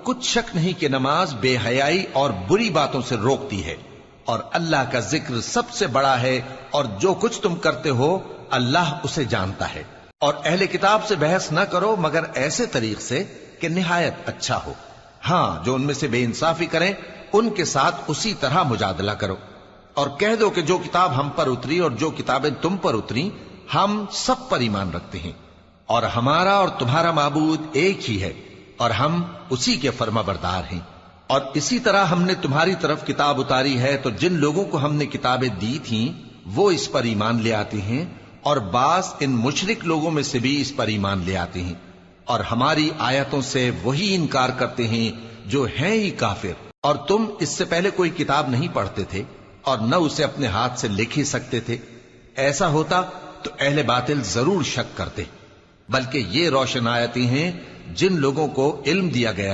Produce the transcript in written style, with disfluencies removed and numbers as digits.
کچھ شک نہیں کہ نماز بے حیائی اور بری باتوں سے روکتی ہے، اور اللہ کا ذکر سب سے بڑا ہے، اور جو کچھ تم کرتے ہو اللہ اسے جانتا ہے۔ اور اہل کتاب سے بحث نہ کرو مگر ایسے طریق سے کہ نہایت اچھا ہو۔ ہاں، جو ان میں سے بے انصافی کریں ان کے ساتھ اسی طرح مجادلہ کرو، اور کہہ دو کہ جو کتاب ہم پر اتری اور جو کتابیں تم پر اتری ہم سب پر ایمان رکھتے ہیں، اور ہمارا اور تمہارا معبود ایک ہی ہے، اور ہم اسی کے فرما بردار ہیں۔ اور اسی طرح ہم نے تمہاری طرف کتاب اتاری ہے تو جن لوگوں کو ہم نے کتابیں دی تھیں وہ اس پر ایمان لے آتے ہیں، اور بعض ان مشرک لوگوں میں سے بھی اس پر ایمان لے آتے ہیں، اور ہماری آیتوں سے وہی انکار کرتے ہیں جو ہیں ہی کافر۔ اور تم اس سے پہلے کوئی کتاب نہیں پڑھتے تھے اور نہ اسے اپنے ہاتھ سے لکھ ہی سکتے تھے، ایسا ہوتا تو اہل باطل ضرور شک کرتے، بلکہ یہ روشن آیتیں ہیں جن لوگوں کو علم دیا گیا